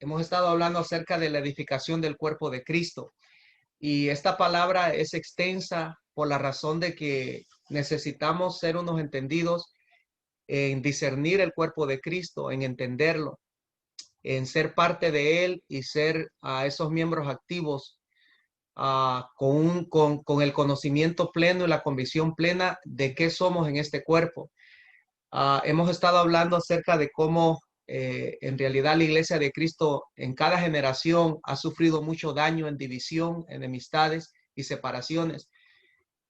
Hemos estado hablando acerca de la edificación del cuerpo de Cristo y esta palabra es extensa por la razón de que necesitamos ser unos entendidos en discernir el cuerpo de Cristo, en entenderlo, en ser parte de él y ser a esos miembros activos con el conocimiento pleno y la convicción plena de qué somos en este cuerpo. Hemos estado hablando acerca de cómo en realidad la Iglesia de Cristo en cada generación ha sufrido mucho daño en división, enemistades y separaciones,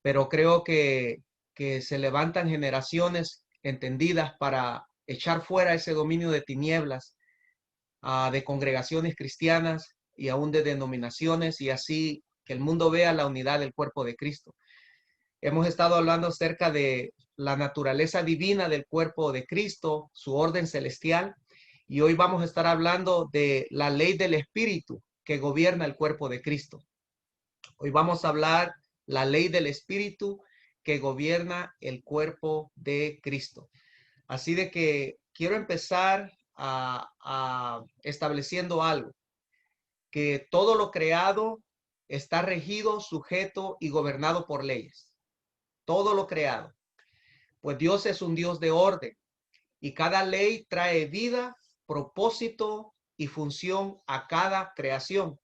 pero creo que se levantan generaciones entendidas para echar fuera ese dominio de tinieblas, de congregaciones cristianas y aún de denominaciones, y así que el mundo vea la unidad del cuerpo de Cristo. Hemos estado hablando acerca de la naturaleza divina del cuerpo de Cristo, su orden celestial, y hoy vamos a estar hablando de la ley del Espíritu que gobierna el cuerpo de Cristo. Hoy vamos a hablar la ley del Espíritu que gobierna el cuerpo de Cristo. Así de que quiero empezar estableciendo algo, que todo lo creado está regido, sujeto y gobernado por leyes. Todo lo creado. Pues Dios es un Dios de orden y cada ley trae vida, propósito y función a cada creación.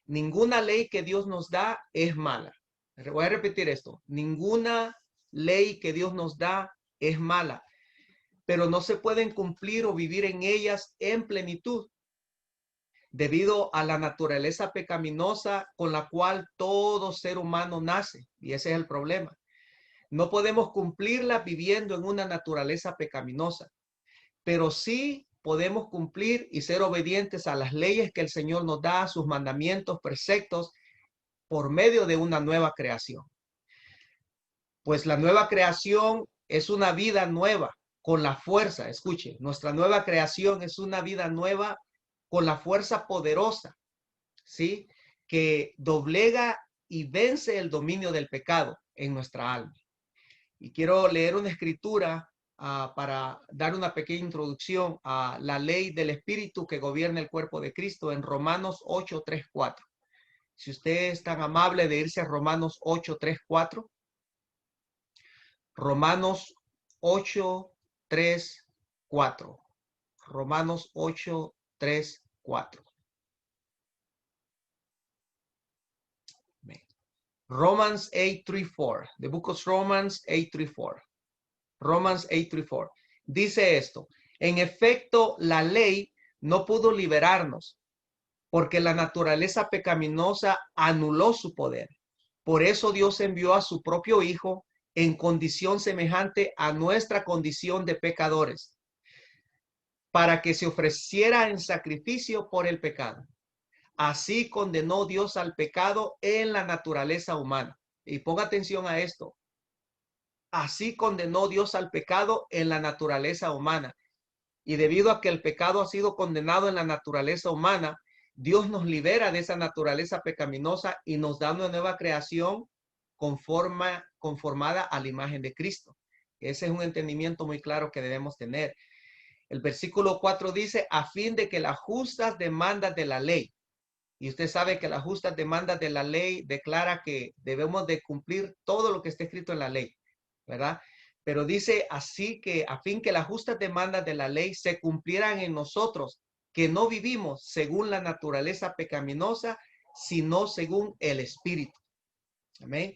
Ninguna ley que Dios nos da es mala. Voy a repetir esto. Ninguna ley que Dios nos da es mala, pero no se pueden cumplir o vivir en ellas en plenitud debido a la naturaleza pecaminosa con la cual todo ser humano nace. Y ese es el problema. No podemos cumplirla viviendo en una naturaleza pecaminosa, pero sí podemos cumplir y ser obedientes a las leyes que el Señor nos da, a sus mandamientos, preceptos, por medio de una nueva creación. Pues la nueva creación es una vida nueva con la fuerza. Escuche, nuestra nueva creación es una vida nueva con la fuerza poderosa, ¿sí? Que doblega y vence el dominio del pecado en nuestra alma. Y quiero leer una escritura para dar una pequeña introducción a la ley del Espíritu que gobierna el cuerpo de Cristo en Romanos 8, 3, 4. Si usted es tan amable de irse a Romanos 8, 3, 4. Romanos 8, 3, 4. Romanos 8, 3, 4. Romans 8, 3, 4. The book of Romans 8, 3, 4. Romans 8, 3, 4. Dice esto: en efecto, la ley no pudo liberarnos porque la naturaleza pecaminosa anuló su poder. Por eso Dios envió a su propio Hijo en condición semejante a nuestra condición de pecadores, para que se ofreciera en sacrificio por el pecado. Así condenó Dios al pecado en la naturaleza humana. Y ponga atención a esto. Así condenó Dios al pecado en la naturaleza humana. Y debido a que el pecado ha sido condenado en la naturaleza humana, Dios nos libera de esa naturaleza pecaminosa y nos da una nueva creación conformada a la imagen de Cristo. Ese es un entendimiento muy claro que debemos tener. El versículo 4 dice: a fin de que las justas demandas de la ley, y usted sabe que las justas demandas de la ley declara que debemos de cumplir todo lo que está escrito en la ley, ¿verdad? Pero dice así que a fin que las justas demandas de la ley se cumplieran en nosotros, que no vivimos según la naturaleza pecaminosa, sino según el Espíritu. Amén.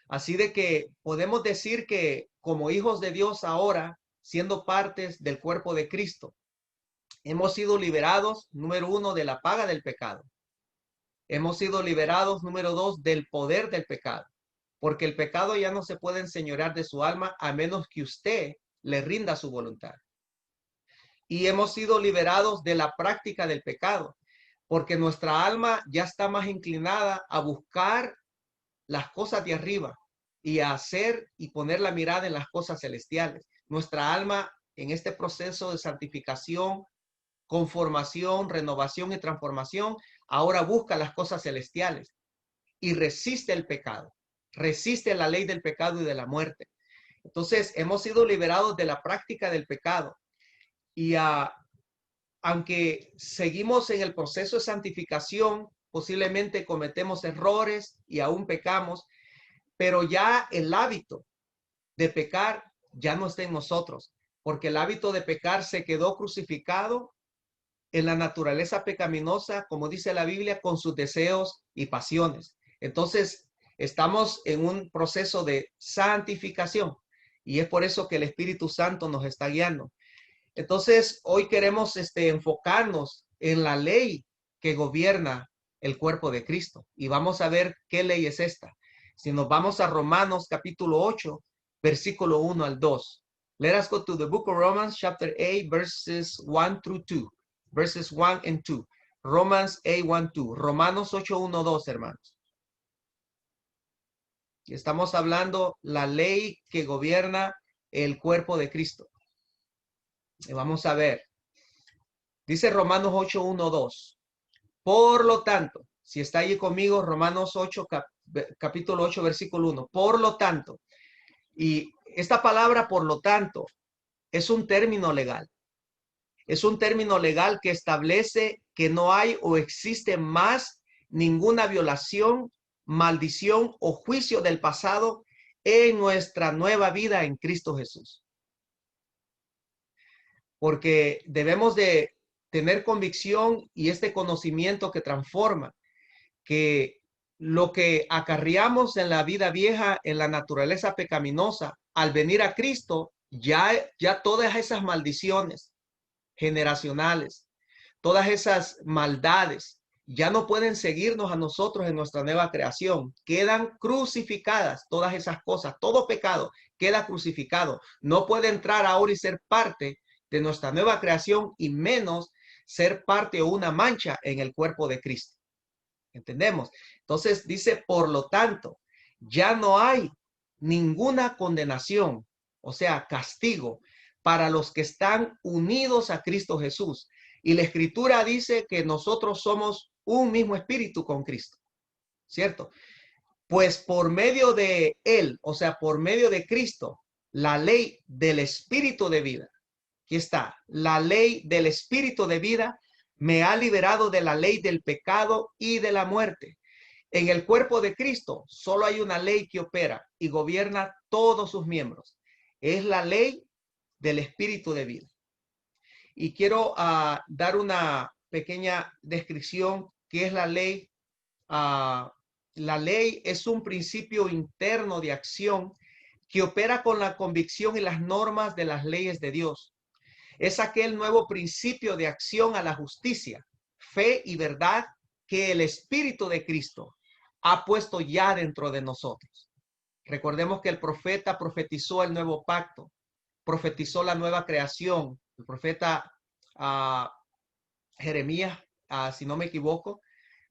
Así de que podemos decir que como hijos de Dios ahora, siendo partes del cuerpo de Cristo, hemos sido liberados, número uno, de la paga del pecado. Hemos sido liberados, número dos, del poder del pecado, porque el pecado ya no se puede enseñorear de su alma a menos que usted le rinda su voluntad. Y hemos sido liberados de la práctica del pecado, porque nuestra alma ya está más inclinada a buscar las cosas de arriba y a hacer y poner la mirada en las cosas celestiales. Nuestra alma en este proceso de santificación, conformación, renovación y transformación, ahora busca las cosas celestiales y resiste el pecado, resiste la ley del pecado y de la muerte. Entonces hemos sido liberados de la práctica del pecado y aunque seguimos en el proceso de santificación, posiblemente cometemos errores y aún pecamos, pero ya el hábito de pecar ya no está en nosotros, porque el hábito de pecar se quedó crucificado en la naturaleza pecaminosa, como dice la Biblia, con sus deseos y pasiones. Entonces, estamos en un proceso de santificación y es por eso que el Espíritu Santo nos está guiando. Entonces, hoy queremos enfocarnos en la ley que gobierna el cuerpo de Cristo y vamos a ver qué ley es esta. Si nos vamos a Romanos capítulo 8, versículo 1 al 2. Let us go to the book of Romans chapter 8, verses 1 through 2. Verses 1 and 2. Romans 8, 1, 2. Romanos 8, 1, 2, hermanos. Y estamos hablando la ley que gobierna el cuerpo de Cristo. Y vamos a ver. Dice Romanos 8, 1, 2. Por lo tanto, si está allí conmigo, Romanos 8, capítulo 8, versículo 1. Por lo tanto, y esta palabra por lo tanto es un término legal. Es un término legal que establece que no hay o existe más ninguna violación, maldición o juicio del pasado en nuestra nueva vida en Cristo Jesús. Porque debemos de tener convicción y este conocimiento que transforma, que lo que acarreamos en la vida vieja, en la naturaleza pecaminosa, al venir a Cristo, ya todas esas maldiciones generacionales, todas esas maldades, ya no pueden seguirnos a nosotros en nuestra nueva creación. Quedan crucificadas todas esas cosas, todo pecado queda crucificado. No puede entrar ahora y ser parte de nuestra nueva creación y menos ser parte o una mancha en el cuerpo de Cristo. ¿Entendemos? Entonces dice, por lo tanto, ya no hay ninguna condenación, o sea, castigo para los que están unidos a Cristo Jesús. Y la Escritura dice que nosotros somos un mismo espíritu con Cristo, ¿cierto? Pues por medio de Él, o sea, por medio de Cristo, la ley del espíritu de vida, aquí está, la ley del espíritu de vida me ha liberado de la ley del pecado y de la muerte. En el cuerpo de Cristo solo hay una ley que opera y gobierna todos sus miembros. Es la ley del espíritu de vida. Y quiero dar una pequeña descripción que es la ley. La ley es un principio interno de acción que opera con la convicción y las normas de las leyes de Dios. Es aquel nuevo principio de acción a la justicia, fe y verdad que el Espíritu de Cristo ha puesto ya dentro de nosotros. Recordemos que el profeta profetizó el nuevo pacto, profetizó la nueva creación. El profeta Jeremías, si no me equivoco,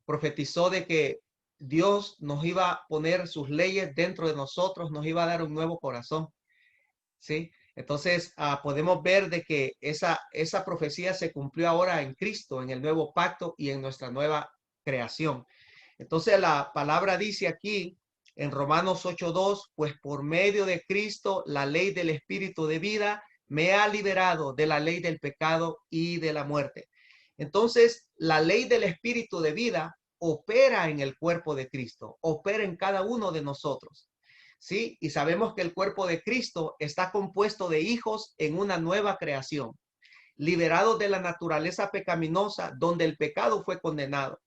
profetizó de que Dios nos iba a poner sus leyes dentro de nosotros, nos iba a dar un nuevo corazón. ¿Sí? Entonces, podemos ver de que esa profecía se cumplió ahora en Cristo, en el nuevo pacto y en nuestra nueva creación. Entonces, la palabra dice aquí en Romanos 8:2, pues por medio de Cristo, la ley del Espíritu de vida me ha liberado de la ley del pecado y de la muerte. Entonces, la ley del Espíritu de vida opera en el cuerpo de Cristo, opera en cada uno de nosotros. ¿Sí? Y sabemos que el cuerpo de Cristo está compuesto de hijos en una nueva creación, liberados de la naturaleza pecaminosa donde el pecado fue condenado.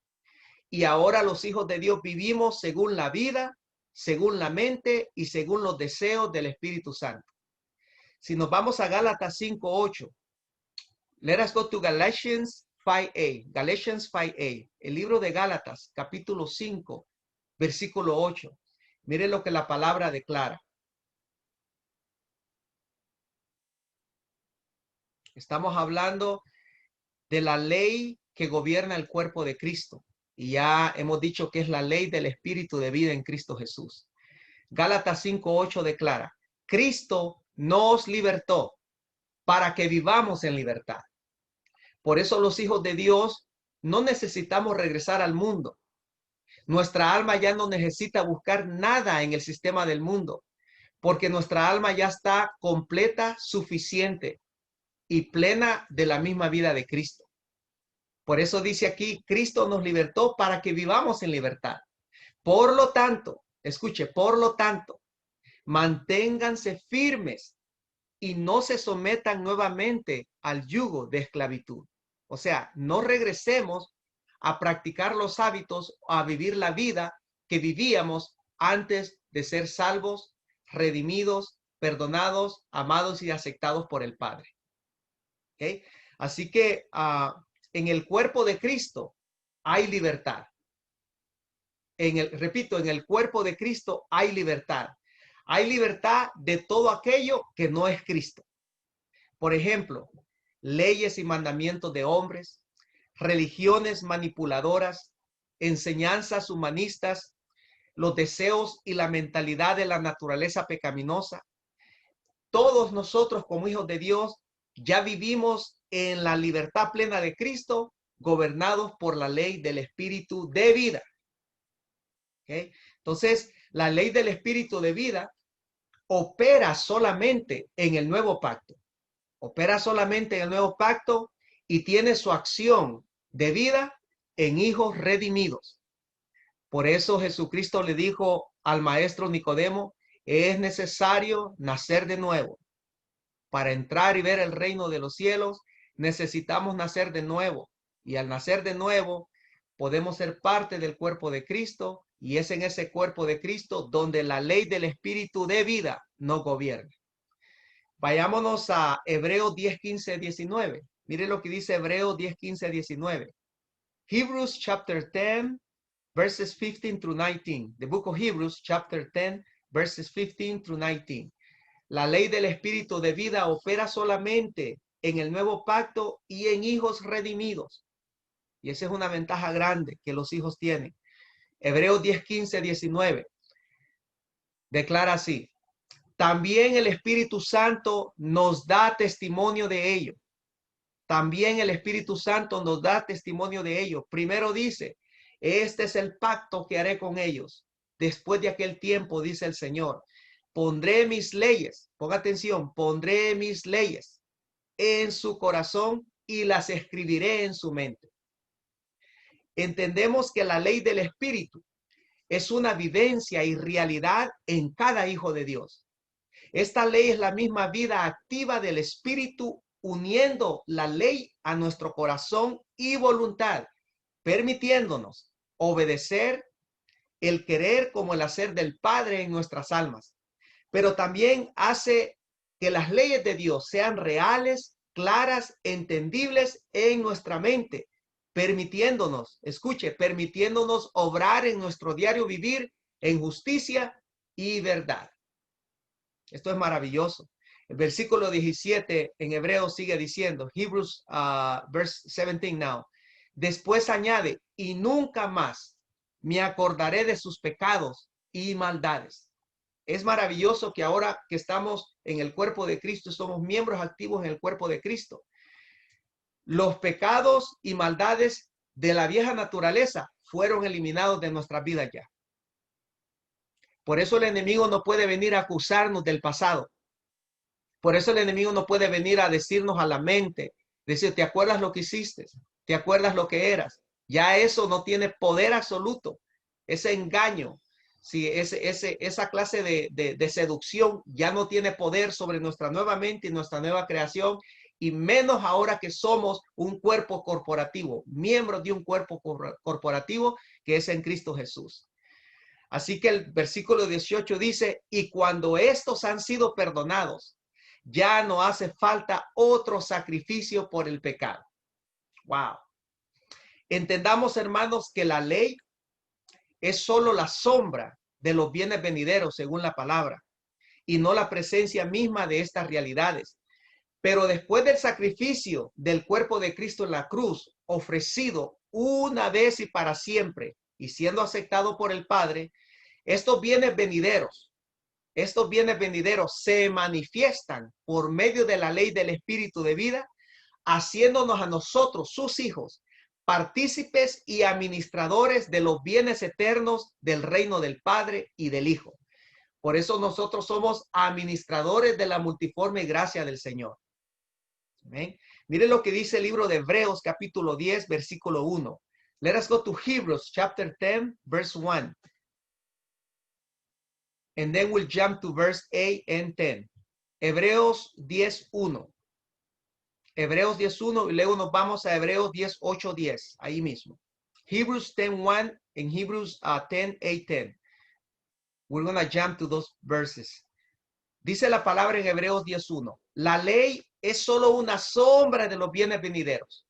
Y ahora los hijos de Dios vivimos según la vida, según la mente y según los deseos del Espíritu Santo. Si nos vamos a Gálatas 5:8, let us go to Galatians 5:8. Galatians 5:8, el libro de Gálatas, capítulo 5, versículo 8. Mire lo que la palabra declara. Estamos hablando de la ley que gobierna el cuerpo de Cristo. Y ya hemos dicho que es la ley del espíritu de vida en Cristo Jesús. Gálatas 5:8 declara, Cristo nos libertó para que vivamos en libertad. Por eso los hijos de Dios no necesitamos regresar al mundo. Nuestra alma ya no necesita buscar nada en el sistema del mundo, porque nuestra alma ya está completa, suficiente y plena de la misma vida de Cristo. Por eso dice aquí, Cristo nos libertó para que vivamos en libertad. Por lo tanto, escuche, por lo tanto, manténganse firmes y no se sometan nuevamente al yugo de esclavitud. O sea, no regresemos a practicar los hábitos, a vivir la vida que vivíamos antes de ser salvos, redimidos, perdonados, amados y aceptados por el Padre. ¿Okay? Así que en el cuerpo de Cristo hay libertad. Repito, en el cuerpo de Cristo hay libertad. Hay libertad de todo aquello que no es Cristo. Por ejemplo, leyes y mandamientos de hombres, religiones manipuladoras, enseñanzas humanistas, los deseos y la mentalidad de la naturaleza pecaminosa. Todos nosotros como hijos de Dios ya vivimos en la libertad plena de Cristo, gobernados por la ley del Espíritu de vida. ¿Okay? Entonces, la ley del Espíritu de vida opera solamente en el nuevo pacto. Opera solamente en el nuevo pacto y tiene su acción de vida en hijos redimidos. Por eso Jesucristo le dijo al maestro Nicodemo, es necesario nacer de nuevo. Para entrar y ver el reino de los cielos, necesitamos nacer de nuevo. Y al nacer de nuevo, podemos ser parte del cuerpo de Cristo, y es en ese cuerpo de Cristo donde la ley del Espíritu de vida nos gobierna. Vayámonos a Hebreos 10, 15, 19. Mire lo que dice Hebreos 10, 15, 19. Hebrews chapter 10, verses 15 through 19. The book of Hebrews chapter 10, verses 15 through 19. La ley del Espíritu de vida opera solamente en el nuevo pacto y en hijos redimidos. Y esa es una ventaja grande que los hijos tienen. Hebreos 10, 15, 19. Declara así. También el Espíritu Santo nos da testimonio de ello. También el Espíritu Santo nos da testimonio de ello. Primero dice, este es el pacto que haré con ellos. Después de aquel tiempo, dice el Señor, pondré mis leyes, ponga atención, pondré mis leyes en su corazón y las escribiré en su mente. Entendemos que la ley del Espíritu es una vivencia y realidad en cada hijo de Dios. Esta ley es la misma vida activa del Espíritu, uniendo la ley a nuestro corazón y voluntad, permitiéndonos obedecer el querer como el hacer del Padre en nuestras almas. Pero también hace que las leyes de Dios sean reales, claras, entendibles en nuestra mente, permitiéndonos, escuche, permitiéndonos obrar en nuestro diario vivir en justicia y verdad. Esto es maravilloso. El versículo 17 en hebreo sigue diciendo, Hebrews verse 17 now. Después añade, y nunca más me acordaré de sus pecados y maldades. Es maravilloso que ahora que estamos en el cuerpo de Cristo, somos miembros activos en el cuerpo de Cristo. Los pecados y maldades de la vieja naturaleza fueron eliminados de nuestras vidas ya. Por eso el enemigo no puede venir a acusarnos del pasado. Por eso el enemigo no puede venir a decirnos a la mente, decir, ¿te acuerdas lo que hiciste? ¿Te acuerdas lo que eras? Ya eso no tiene poder absoluto. Ese engaño, si esa clase de seducción ya no tiene poder sobre nuestra nueva mente y nuestra nueva creación, y menos ahora que somos un cuerpo corporativo, miembros de un cuerpo corporativo que es en Cristo Jesús. Así que el versículo 18 dice, y cuando estos han sido perdonados, ya no hace falta otro sacrificio por el pecado. Wow. Entendamos, hermanos, que la ley es solo la sombra de los bienes venideros, según la palabra, y no la presencia misma de estas realidades. Pero después del sacrificio del cuerpo de Cristo en la cruz, ofrecido una vez y para siempre, y siendo aceptado por el Padre, estos bienes venideros se manifiestan por medio de la ley del Espíritu de vida, haciéndonos a nosotros, sus hijos, partícipes y administradores de los bienes eternos del reino del Padre y del Hijo. Por eso nosotros somos administradores de la multiforme gracia del Señor. ¿Ven? Mire lo que dice el libro de Hebreos capítulo 10, versículo 1. Let us go to Hebrews chapter 10, verse 1. And then we'll jump to verse 8 and 10. Hebreos 10:1. Hebreos 10:1 y luego nos vamos a Hebreos 10:8, 10. Ahí mismo. Hebrews 10:1 and Hebrews 10:8, 10. We're going to jump to those verses. Dice la palabra en Hebreos 10:1. La ley es solo una sombra de los bienes venideros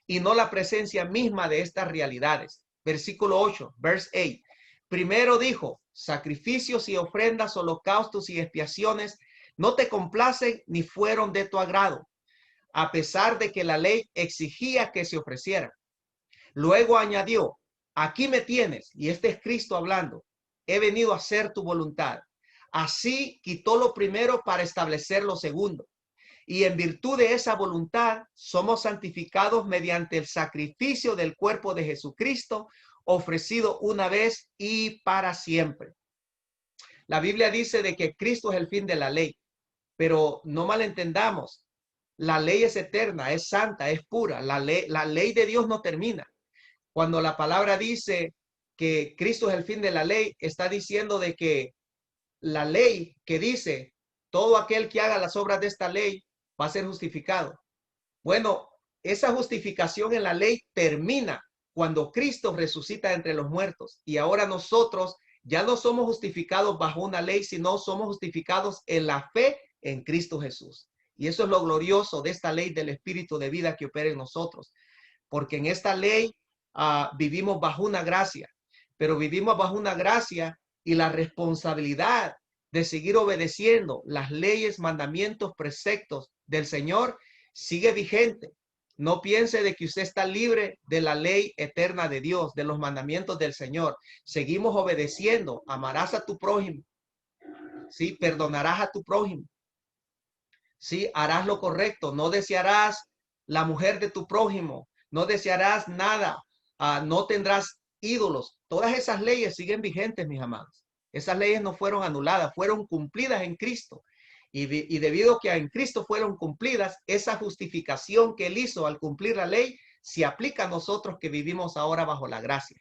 y no la presencia misma de estas realidades. Versículo 8, verse 8. Primero dijo, sacrificios y ofrendas, holocaustos y expiaciones no te complacen ni fueron de tu agrado, a pesar de que la ley exigía que se ofrecieran. Luego añadió, aquí me tienes, y este es Cristo hablando, he venido a hacer tu voluntad. Así quitó lo primero para establecer lo segundo. Y en virtud de esa voluntad somos santificados mediante el sacrificio del cuerpo de Jesucristo, ofrecido una vez y para siempre. La Biblia dice de que Cristo es el fin de la ley, pero no malentendamos. La ley es eterna, es santa, es pura. La ley de Dios no termina. Cuando la palabra dice que Cristo es el fin de la ley, está diciendo de que la ley que dice todo aquel que haga las obras de esta ley va a ser justificado. Bueno, esa justificación en la ley termina cuando Cristo resucita entre los muertos y ahora nosotros ya no somos justificados bajo una ley, sino somos justificados en la fe en Cristo Jesús. Y eso es lo glorioso de esta ley del Espíritu de vida que opera en nosotros, porque en esta ley vivimos bajo una gracia, pero vivimos bajo una gracia y la responsabilidad de seguir obedeciendo las leyes, mandamientos, preceptos del Señor sigue vigente. No piense de que usted está libre de la ley eterna de Dios, de los mandamientos del Señor. Seguimos obedeciendo. Amarás a tu prójimo. Sí, perdonarás a tu prójimo. Sí, harás lo correcto. No desearás la mujer de tu prójimo. No desearás nada. No tendrás ídolos. Todas esas leyes siguen vigentes, mis amados. Esas leyes no fueron anuladas, fueron cumplidas en Cristo. Y debido a que en Cristo fueron cumplidas, esa justificación que Él hizo al cumplir la ley se aplica a nosotros que vivimos ahora bajo la gracia.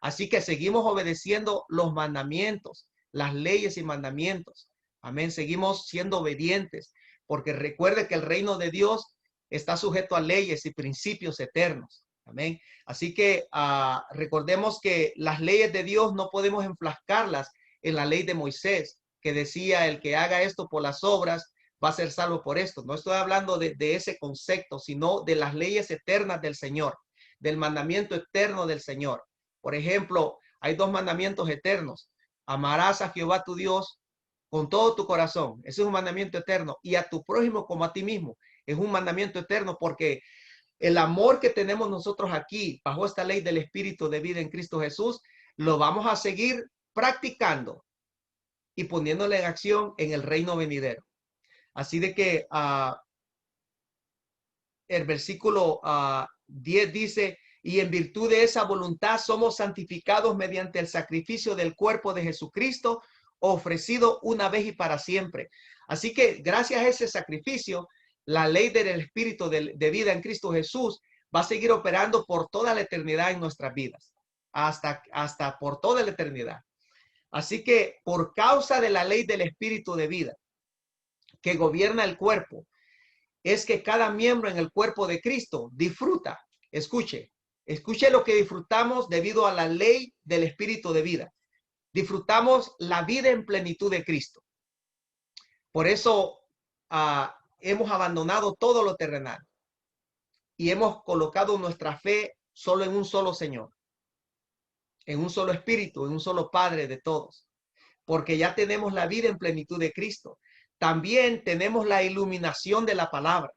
Así que seguimos obedeciendo los mandamientos, las leyes y mandamientos. Amén. Seguimos siendo obedientes, porque recuerde que el reino de Dios está sujeto a leyes y principios eternos. Amén. Así que recordemos que las leyes de Dios no podemos enfrascarlas en la ley de Moisés, que decía el que haga esto por las obras va a ser salvo por esto. No estoy hablando de ese concepto, sino de las leyes eternas del Señor, del mandamiento eterno del Señor. Por ejemplo, hay dos mandamientos eternos. Amarás a Jehová tu Dios con todo tu corazón. Ese es un mandamiento eterno. Y a tu prójimo como a ti mismo. Es un mandamiento eterno porque el amor que tenemos nosotros aquí, bajo esta ley del Espíritu de vida en Cristo Jesús, lo vamos a seguir practicando y poniéndole en acción en el reino venidero. Así de que el versículo 10 dice, y en virtud de esa voluntad somos santificados mediante el sacrificio del cuerpo de Jesucristo, ofrecido una vez y para siempre. Así que gracias a ese sacrificio, la ley del Espíritu de vida en Cristo Jesús va a seguir operando por toda la eternidad en nuestras vidas, hasta por toda la eternidad. Así que por causa de la ley del Espíritu de vida que gobierna el cuerpo, es que cada miembro en el cuerpo de Cristo disfruta. Escuche lo que disfrutamos debido a la ley del Espíritu de vida. Disfrutamos la vida en plenitud de Cristo. Por eso hemos abandonado todo lo terrenal y hemos colocado nuestra fe solo en un solo Señor, en un solo Espíritu, en un solo Padre de todos, porque ya tenemos la vida en plenitud de Cristo. También tenemos la iluminación de la palabra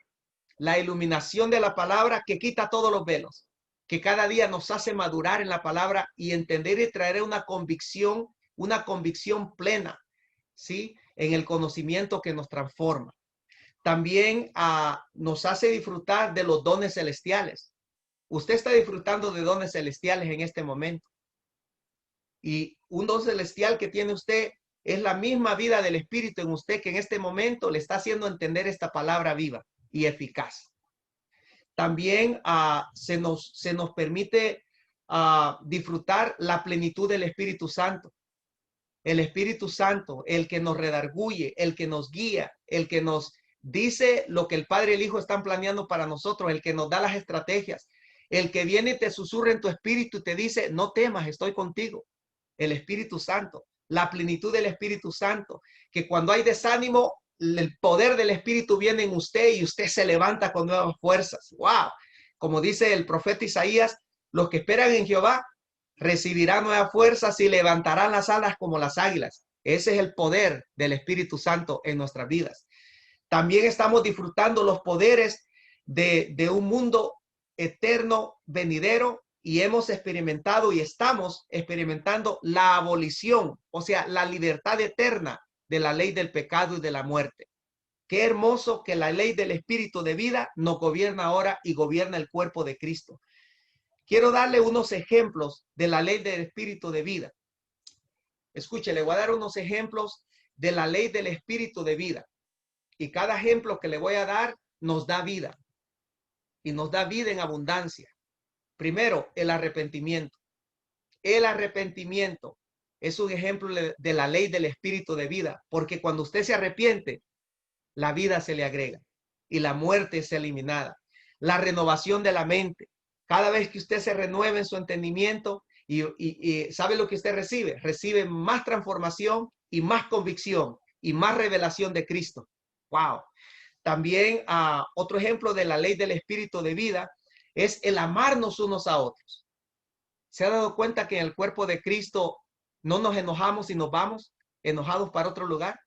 que quita todos los velos, que cada día nos hace madurar en la palabra y entender y traer una convicción plena, ¿sí? En el conocimiento que nos transforma. También nos hace disfrutar de los dones celestiales. Usted está disfrutando de dones celestiales en este momento. Y un don celestial que tiene usted es la misma vida del Espíritu en usted que en este momento le está haciendo entender esta palabra viva y eficaz. También se nos permite disfrutar la plenitud del Espíritu Santo. El Espíritu Santo, el que nos redarguye, el que nos guía, el que nos dice lo que el Padre y el Hijo están planeando para nosotros, el que nos da las estrategias, el que viene y te susurra en tu espíritu y te dice, no temas, estoy contigo. El Espíritu Santo, la plenitud del Espíritu Santo, que cuando hay desánimo, el poder del Espíritu viene en usted y usted se levanta con nuevas fuerzas. ¡Wow! Como dice el profeta Isaías, los que esperan en Jehová recibirán nuevas fuerzas y levantarán las alas como las águilas. Ese es el poder del Espíritu Santo en nuestras vidas. También estamos disfrutando los poderes de un mundo eterno, venidero, y hemos experimentado y estamos experimentando la abolición, o sea, la libertad eterna de la ley del pecado y de la muerte. Qué hermoso que la ley del Espíritu de vida nos gobierna ahora y gobierna el cuerpo de Cristo. Quiero darle unos ejemplos de la ley del Espíritu de vida. Escuche, le voy a dar unos ejemplos de la ley del Espíritu de vida. Y cada ejemplo que le voy a dar nos da vida. Y nos da vida en abundancia. Primero, el arrepentimiento. El arrepentimiento es un ejemplo de la ley del Espíritu de vida. Porque cuando usted se arrepiente, la vida se le agrega. Y la muerte es eliminada. La renovación de la mente. Cada vez que usted se renueva en su entendimiento y sabe lo que usted recibe, recibe más transformación y más convicción y más revelación de Cristo. ¡Wow! También otro ejemplo de la ley del Espíritu de vida es el amarnos unos a otros. ¿Se ha dado cuenta que en el cuerpo de Cristo no nos enojamos y nos vamos enojados para otro lugar?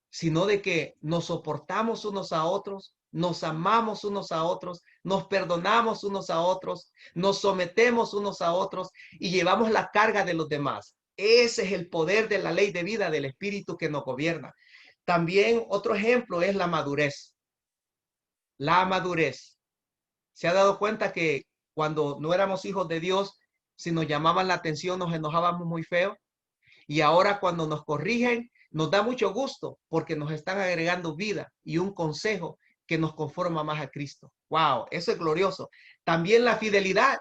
Sino de que nos soportamos unos a otros, nos amamos unos a otros, nos perdonamos unos a otros, nos sometemos unos a otros y llevamos la carga de los demás. Ese es el poder de la ley de vida del Espíritu que nos gobierna. También otro ejemplo es la madurez. La madurez. ¿Se ha dado cuenta que cuando no éramos hijos de Dios, si nos llamaban la atención, nos enojábamos muy feo? Y ahora cuando nos corrigen, nos da mucho gusto porque nos están agregando vida y un consejo que nos conforma más a Cristo. ¡Wow! Eso es glorioso. También la fidelidad.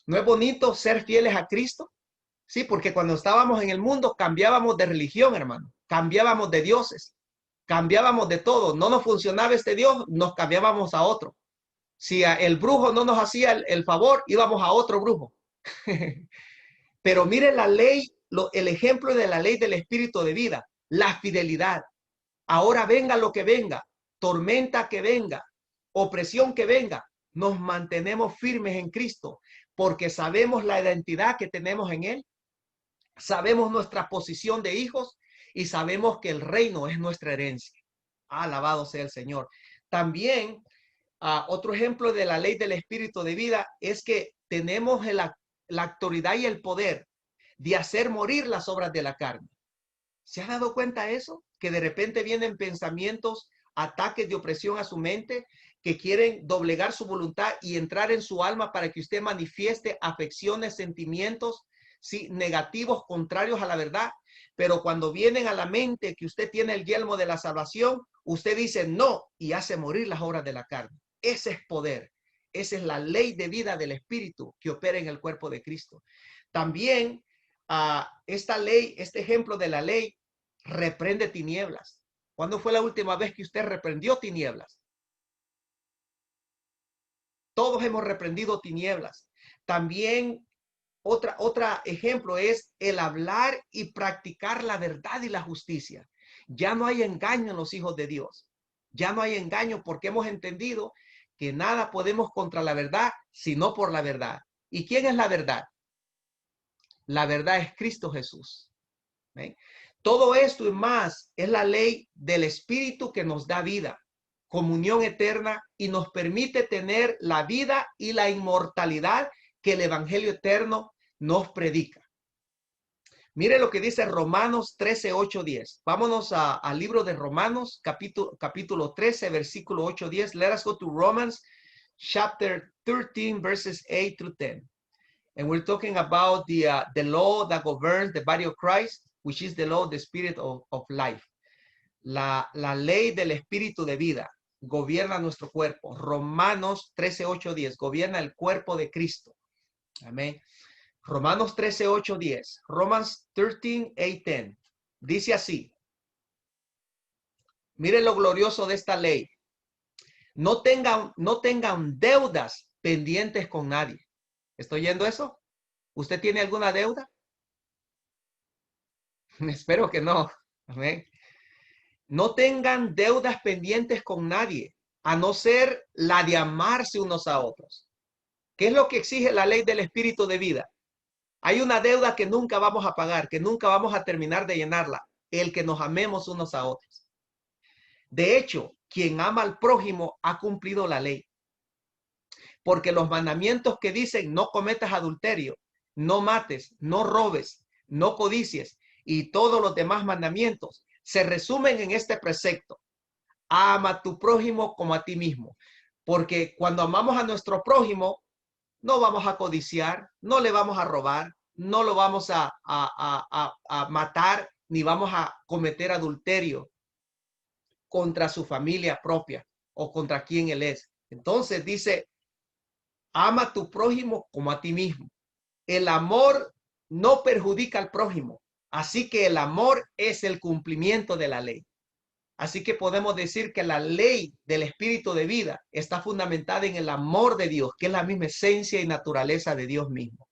¿No es bonito ser fieles a Cristo? Sí, porque cuando estábamos en el mundo cambiábamos de religión, hermano. Cambiábamos de dioses. Cambiábamos de todo. No nos funcionaba este Dios, nos cambiábamos a otro. Si el brujo no nos hacía el favor, íbamos a otro brujo. Pero mire la ley, el ejemplo de la ley del Espíritu de vida, la fidelidad. Ahora venga lo que venga, tormenta que venga, opresión que venga, nos mantenemos firmes en Cristo porque sabemos la identidad que tenemos en Él, sabemos nuestra posición de hijos y sabemos que el reino es nuestra herencia. Alabado sea el Señor. También otro ejemplo de la ley del Espíritu de vida es que tenemos la autoridad y el poder de hacer morir las obras de la carne. ¿Se ha dado cuenta de eso? Que de repente vienen pensamientos, ataques de opresión a su mente, que quieren doblegar su voluntad y entrar en su alma para que usted manifieste afecciones, sentimientos, sí, negativos, contrarios a la verdad. Pero cuando vienen a la mente que usted tiene el yelmo de la salvación, usted dice no y hace morir las obras de la carne. Ese es poder. Esa es la ley de vida del Espíritu que opera en el cuerpo de Cristo. También esta ley, este ejemplo de la ley, reprende tinieblas. ¿Cuándo fue la última vez que usted reprendió tinieblas? Todos hemos reprendido tinieblas. También otro ejemplo es el hablar y practicar la verdad y la justicia. Ya no hay engaño en los hijos de Dios. Ya no hay engaño porque hemos entendido que nada podemos contra la verdad, sino por la verdad. ¿Y quién es la verdad? La verdad es Cristo Jesús. ¿Ven? Todo esto y más es la ley del Espíritu que nos da vida, comunión eterna y nos permite tener la vida y la inmortalidad que el Evangelio eterno nos predica. Mire lo que dice Romanos 13, 8, 10. Vámonos al libro de Romanos, capítulo 13, versículo 8, 10. Let us go to Romans chapter 13, verses 8 through 10. And we're talking about the law that governs the body of Christ, which is the law of the spirit of life. La ley del espíritu de vida. gobierna nuestro cuerpo. Romanos 13, 8, 10. Gobierna el cuerpo de Cristo. Amén. Romanos 13, 8, 10. Romans 13, 8, 10. Dice así. Miren lo glorioso de esta ley. No tengan deudas pendientes con nadie. ¿Estoy oyendo eso? ¿Usted tiene alguna deuda? Espero que no. Amén. No tengan deudas pendientes con nadie, a no ser la de amarse unos a otros. ¿Qué es lo que exige la ley del espíritu de vida? Hay una deuda que nunca vamos a pagar, que nunca vamos a terminar de llenarla, el que nos amemos unos a otros. De hecho, quien ama al prójimo ha cumplido la ley. Porque los mandamientos que dicen no cometas adulterio, no mates, no robes, no codicies y todos los demás mandamientos se resumen en este precepto. Ama a tu prójimo como a ti mismo. Porque cuando amamos a nuestro prójimo, no vamos a codiciar, no le vamos a robar, no lo vamos a matar, ni vamos a cometer adulterio contra su familia propia o contra quien él es. Entonces dice, ama a tu prójimo como a ti mismo. El amor no perjudica al prójimo. Así que el amor es el cumplimiento de la ley. Así que podemos decir que la ley del espíritu de vida está fundamentada en el amor de Dios, que es la misma esencia y naturaleza de Dios mismo.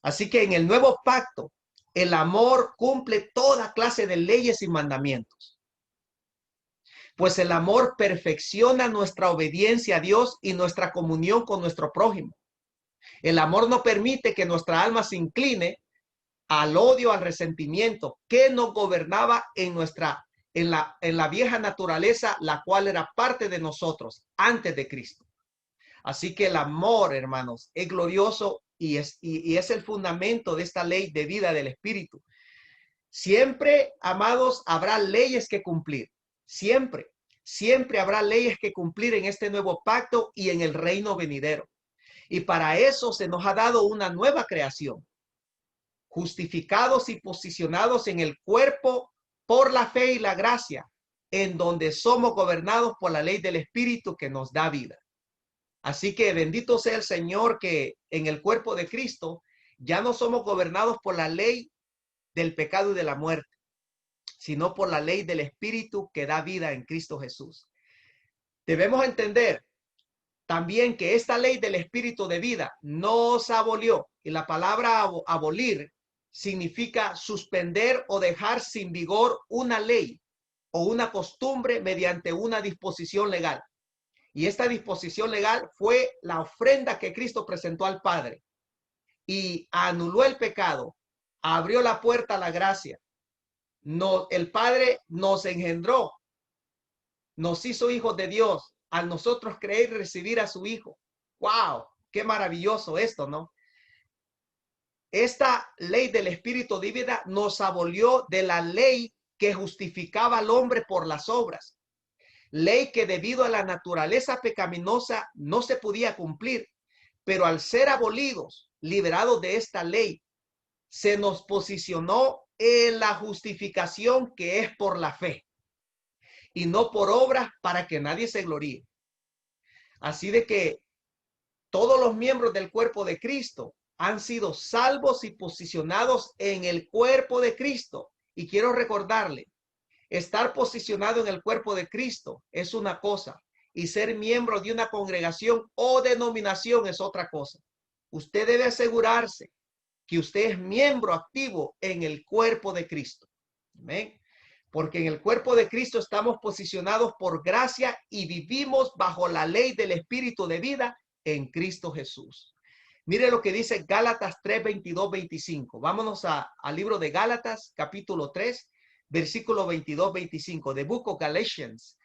Así que en el nuevo pacto, el amor cumple toda clase de leyes y mandamientos. Pues el amor perfecciona nuestra obediencia a Dios y nuestra comunión con nuestro prójimo. El amor no permite que nuestra alma se incline al odio, al resentimiento que nos gobernaba en la vieja naturaleza, la cual era parte de nosotros antes de Cristo. Así que el amor, hermanos, es glorioso y es el fundamento de esta ley de vida del Espíritu. Siempre, amados, habrá leyes que cumplir. Siempre, siempre habrá leyes que cumplir en este nuevo pacto y en el reino venidero. Y para eso se nos ha dado una nueva creación. Justificados y posicionados en el cuerpo por la fe y la gracia, en donde somos gobernados por la ley del Espíritu que nos da vida. Así que bendito sea el Señor que en el cuerpo de Cristo ya no somos gobernados por la ley del pecado y de la muerte, sino por la ley del Espíritu que da vida en Cristo Jesús. Debemos entender también que esta ley del Espíritu de vida nos abolió, y la palabra abolir significa suspender o dejar sin vigor una ley o una costumbre mediante una disposición legal. Y esta disposición legal fue la ofrenda que Cristo presentó al Padre y anuló el pecado, abrió la puerta a la gracia. El Padre nos engendró, nos hizo hijos de Dios al nosotros creer y recibir a su Hijo. ¡Wow! ¡Qué maravilloso esto!, ¿no? Esta ley del Espíritu de vida nos abolió de la ley que justificaba al hombre por las obras. Ley que debido a la naturaleza pecaminosa no se podía cumplir, pero al ser abolidos, liberados de esta ley, se nos posicionó en la justificación que es por la fe y no por obras para que nadie se gloríe. Así de que todos los miembros del cuerpo de Cristo han sido salvos y posicionados en el cuerpo de Cristo. Y quiero recordarle, estar posicionado en el cuerpo de Cristo es una cosa y ser miembro de una congregación o denominación es otra cosa. Usted debe asegurarse que usted es miembro activo en el cuerpo de Cristo. Amén. Porque en el cuerpo de Cristo estamos posicionados por gracia y vivimos bajo la ley del Espíritu de vida en Cristo Jesús. Mire lo que dice Gálatas 3, 22, 25. Vámonos al libro de Gálatas, capítulo 3, versículo 22, 25. The book of Galatians.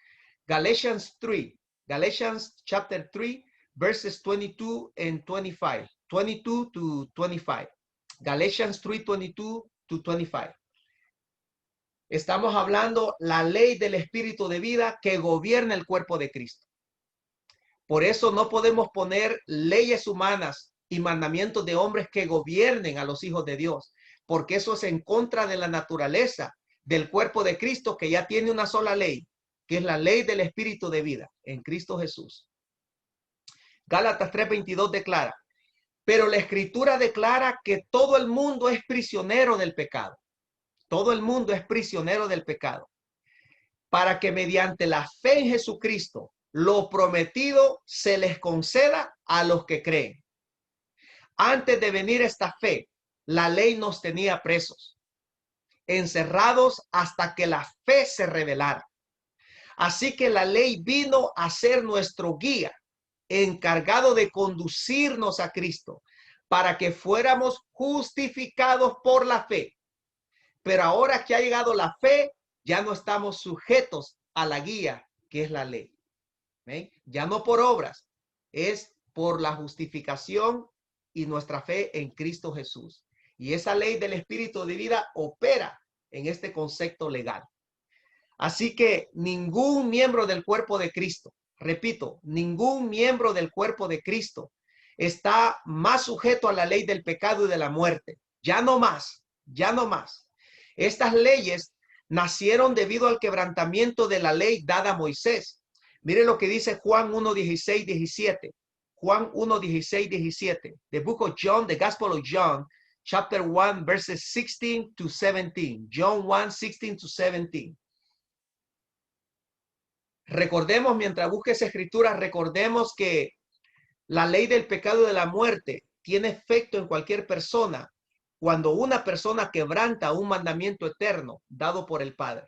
Galatians 3. Galatians chapter 3, verses 22 and 25. 22 to 25. Galatians 3, 22 to 25. Estamos hablando la ley del Espíritu de vida que gobierna el cuerpo de Cristo. Por eso no podemos poner leyes humanas y mandamientos de hombres que gobiernen a los hijos de Dios, porque eso es en contra de la naturaleza del cuerpo de Cristo, que ya tiene una sola ley, que es la ley del Espíritu de vida en Cristo Jesús. Gálatas 3:22 declara, pero la Escritura declara que todo el mundo es prisionero del pecado. Todo el mundo es prisionero del pecado. Para que mediante la fe en Jesucristo, lo prometido se les conceda a los que creen. Antes de venir esta fe, la ley nos tenía presos, encerrados hasta que la fe se revelara. Así que la ley vino a ser nuestro guía, encargado de conducirnos a Cristo, para que fuéramos justificados por la fe. Pero ahora que ha llegado la fe, ya no estamos sujetos a la guía que es la ley. ¿Ven? Ya no por obras, es por la justificación y nuestra fe en Cristo Jesús. Y esa ley del Espíritu de vida opera en este concepto legal. Así que ningún miembro del cuerpo de Cristo, repito, ningún miembro del cuerpo de Cristo está más sujeto a la ley del pecado y de la muerte. Ya no más, ya no más. Estas leyes nacieron debido al quebrantamiento de la ley dada a Moisés. Mire lo que dice Juan 1:16, 17. Juan 1:16, 17. The book of John, the Gospel of John, chapter 1, verses 16 to 17. John 1, 16 to 17. Recordemos, mientras busques escrituras, recordemos que la ley del pecado y de la muerte tiene efecto en cualquier persona cuando una persona quebranta un mandamiento eterno dado por el Padre.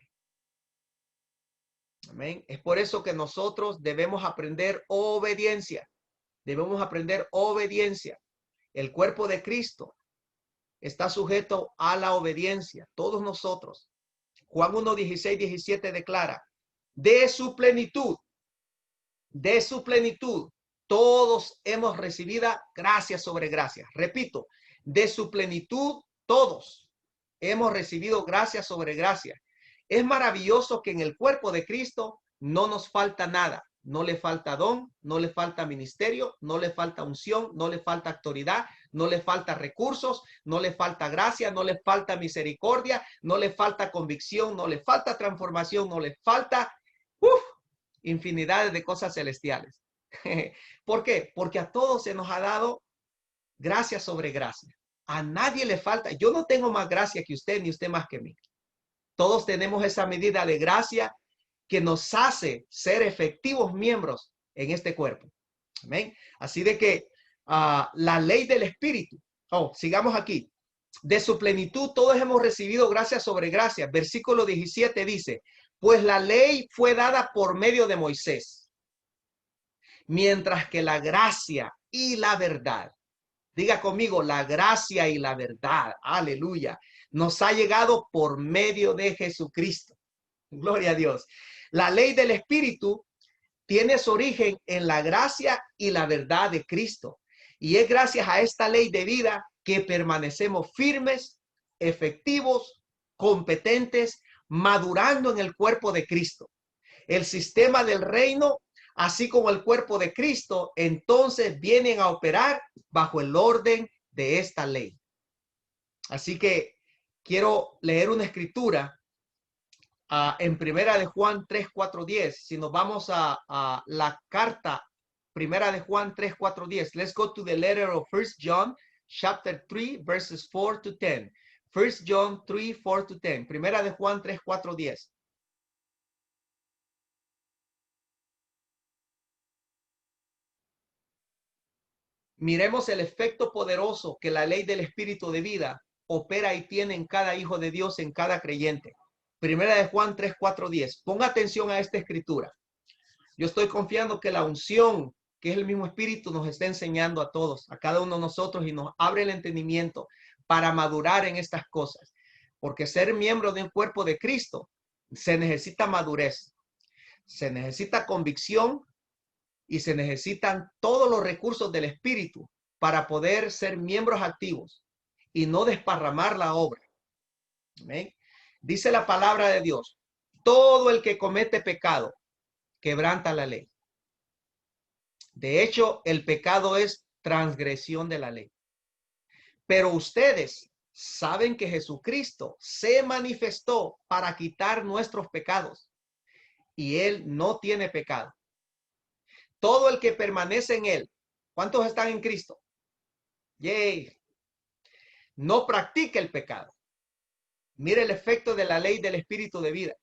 Amén. Es por eso que nosotros debemos aprender obediencia. Debemos aprender obediencia. El cuerpo de Cristo está sujeto a la obediencia. Todos nosotros. Juan 1:16, 17 declara, de su plenitud, todos hemos recibido gracia sobre gracia. Repito, de su plenitud, todos hemos recibido gracia sobre gracia. Es maravilloso que en el cuerpo de Cristo no nos falta nada. No le falta don, no le falta ministerio, no le falta unción, no le falta autoridad, no le falta recursos, no le falta gracia, no le falta misericordia, no le falta convicción, no le falta transformación, no le falta infinidades de cosas celestiales. ¿Por qué? Porque a todos se nos ha dado gracia sobre gracia. A nadie le falta. Yo no tengo más gracia que usted, ni usted más que mí. Todos tenemos esa medida de gracia que nos hace ser efectivos miembros en este cuerpo. Amén. Así de que la ley del Espíritu. Sigamos aquí. De su plenitud todos hemos recibido gracia sobre gracia. Versículo 17 dice, pues la ley fue dada por medio de Moisés, mientras que la gracia y la verdad, diga conmigo, la gracia y la verdad, aleluya, nos ha llegado por medio de Jesucristo. Gloria a Dios. La ley del Espíritu tiene su origen en la gracia y la verdad de Cristo. Y es gracias a esta ley de vida que permanecemos firmes, efectivos, competentes, madurando en el cuerpo de Cristo. El sistema del reino, así como el cuerpo de Cristo, entonces vienen a operar bajo el orden de esta ley. Así que quiero leer una escritura en Primera de Juan 3, 4, 10. Si nos vamos a la carta Primera de Juan 3, 4, 10. Let's go to the letter of 1 John chapter 3 verses 4 to 10. 1 John 3, 4 to 10. Primera de Juan 3, 4, 10. Miremos el efecto poderoso que la ley del Espíritu de vida opera y tiene en cada hijo de Dios, en cada creyente. Primera de Juan 3, 4, 10. Ponga atención a esta escritura. Yo estoy confiando que la unción, que es el mismo Espíritu, nos está enseñando a todos, a cada uno de nosotros, y nos abre el entendimiento para madurar en estas cosas. Porque ser miembro de un cuerpo de Cristo se necesita madurez, se necesita convicción y se necesitan todos los recursos del Espíritu para poder ser miembros activos y no desparramar la obra. ¿Amén? Dice la palabra de Dios, todo el que comete pecado quebranta la ley. De hecho, el pecado es transgresión de la ley. Pero ustedes saben que Jesucristo se manifestó para quitar nuestros pecados y él no tiene pecado. Todo el que permanece en él. ¿Cuántos están en Cristo? Yay. No practica el pecado. Mire el efecto de la ley del espíritu de vida.